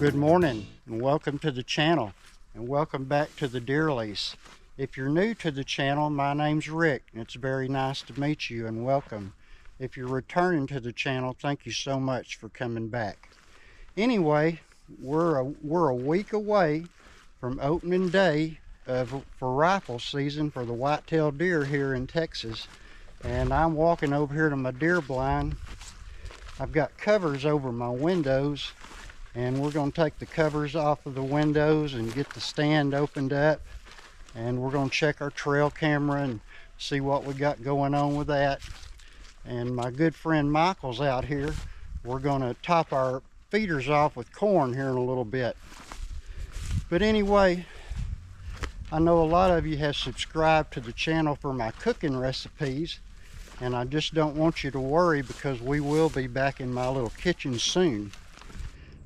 Good morning and welcome to the channel, and welcome back to the deer lease. If you're new to the channel, my name's Rick and it's very nice to meet you and welcome. If you're returning to the channel, thank you so much for coming back. Anyway, we're a week away from opening day for rifle season for the whitetail deer here in Texas, and I'm walking over here to my deer blind. I've got covers over my windows, and we're going to take the covers off of the windows and get the stand opened up, and we're going to check our trail camera and see what we got going on with that. And my good friend Michael's out here. We're going to top our feeders off with corn here in a little bit. But anyway, I know a lot of you have subscribed to the channel for my cooking recipes, and I just don't want you to worry because we will be back in my little kitchen soon.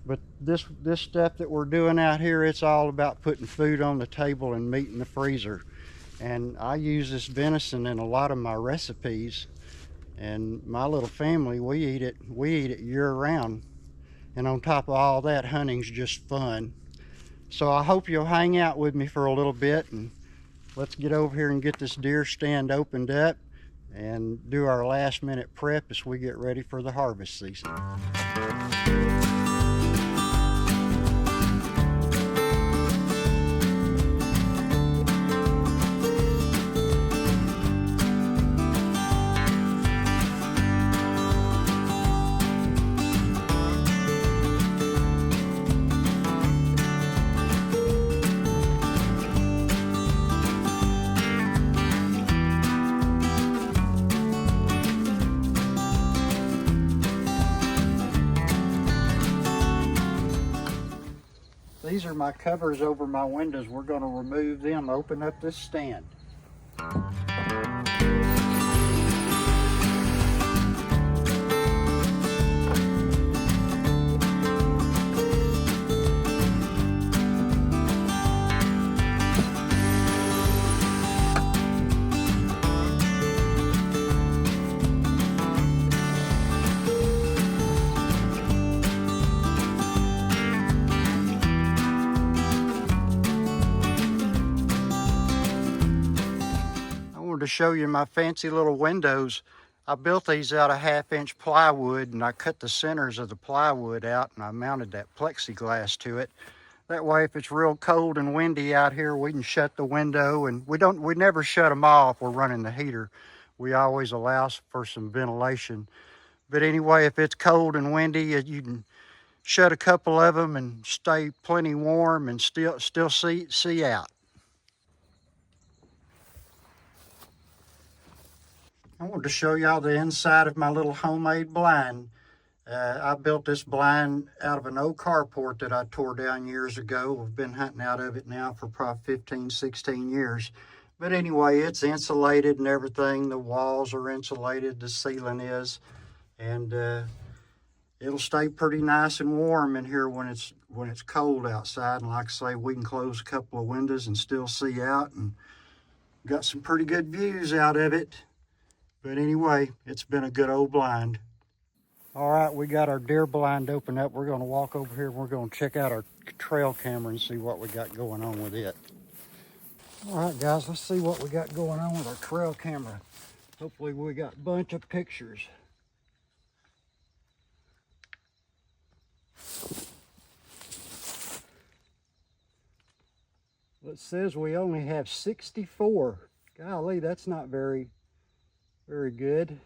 But this stuff that we're doing out here, it's all about putting food on the table and meat in the freezer. And I use this venison in a lot of my recipes. And my little family, we eat it year round. And on top of all that, hunting's just fun. So I hope you'll hang out with me for a little bit, and let's get over here and get this deer stand opened up and do our last minute prep as we get ready for the harvest season. These are my covers over my windows. We're going to remove them, open up this stand. To show you my fancy little windows. I built these out of 1/2-inch plywood, and I cut the centers of the plywood out and I mounted that plexiglass to it. That way if it's real cold and windy out here, we can shut the window, and we never shut them off. We're running the heater. We always allow for some ventilation. But anyway, if it's cold and windy, you can shut a couple of them and stay plenty warm and still see out. I wanted to show y'all the inside of my little homemade blind. I built this blind out of an old carport that I tore down years ago. We've been hunting out of it now for probably 15, 16 years. But anyway, it's insulated and everything. The walls are insulated, the ceiling is. And it'll stay pretty nice and warm in here when it's cold outside. And like I say, we can close a couple of windows and still see out, and got some pretty good views out of it. But anyway, it's been a good old blind. All right, we got our deer blind open up. We're going to walk over here and we're going to check out our trail camera and see what we got going on with it. All right, guys, let's see what we got going on with our trail camera. Hopefully we got a bunch of pictures. It says we only have 64. Golly, that's not very good.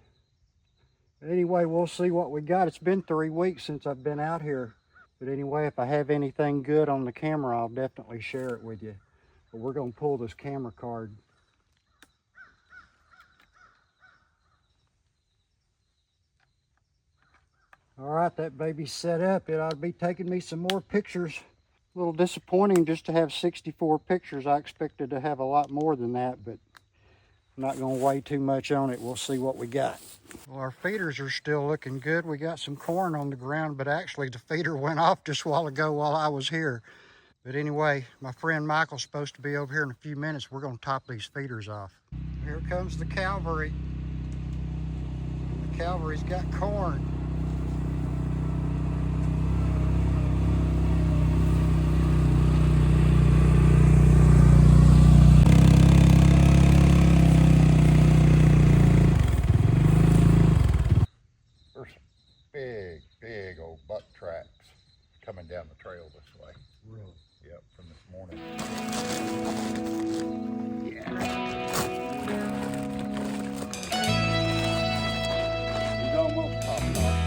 Anyway, we'll see what we got. It's been 3 weeks since I've been out here. But anyway, if I have anything good on the camera, I'll definitely share it with you. But we're going to pull this camera card. All right, that baby's set up. It ought to be taking me some more pictures. A little disappointing just to have 64 pictures. I expected to have a lot more than that, but I'm not going to weigh too much on it. We'll see what we got. Well, our feeders are still looking good. We got some corn on the ground, but actually the feeder went off just a while ago while I was here. But anyway, my friend Michael's supposed to be over here in a few minutes. We're going to top these feeders off. Here comes the cavalry. The cavalry's got corn. down the trail this way. Really? Yep, from this morning. Yeah. He's almost popped off.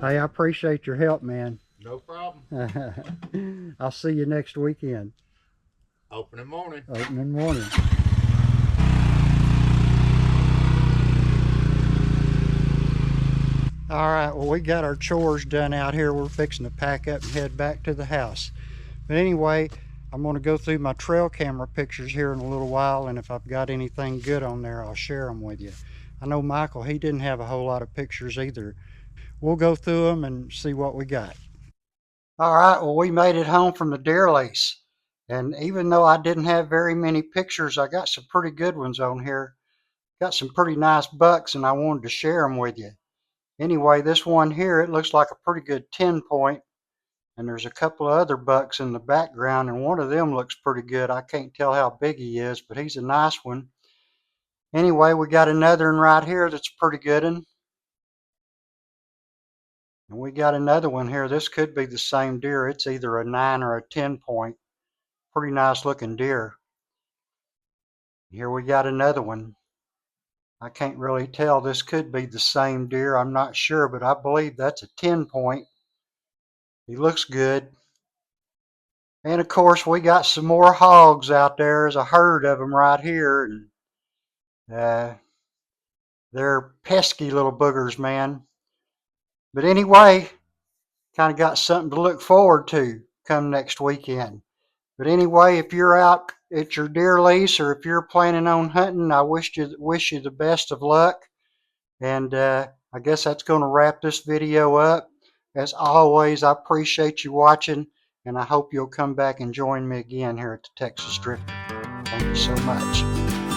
Hey, I appreciate your help, man. No problem. I'll see you next weekend. Opening morning. Opening morning. All right, well, we got our chores done out here. We're fixing to pack up and head back to the house. But anyway, I'm going to go through my trail camera pictures here in a little while, and if I've got anything good on there, I'll share them with you. I know Michael, he didn't have a whole lot of pictures either. We'll go through them and see what we got. All right, well, we made it home from the deer lease. And even though I didn't have very many pictures, I got some pretty good ones on here. Got some pretty nice bucks, and I wanted to share them with you. Anyway, this one here, it looks like a pretty good 10 point. And there's a couple of other bucks in the background, and one of them looks pretty good. I can't tell how big he is, but he's a nice one. Anyway, we got another one right here that's a pretty good one. And we got another one here. This could be the same deer. It's either a 9 or a 10 point. Pretty nice looking deer. Here we got another one. I can't really tell. This could be the same deer. I'm not sure, but I believe that's a 10 point. He looks good. And of course, we got some more hogs out there. There's a herd of them right here. And they're pesky little boogers, man. But anyway, kind of got something to look forward to come next weekend. But anyway, if you're out at your deer lease or if you're planning on hunting, I wish you the best of luck. And I guess that's going to wrap this video up. As always, I appreciate you watching, and I hope you'll come back and join me again here at the Texas Drifter. Thank you so much.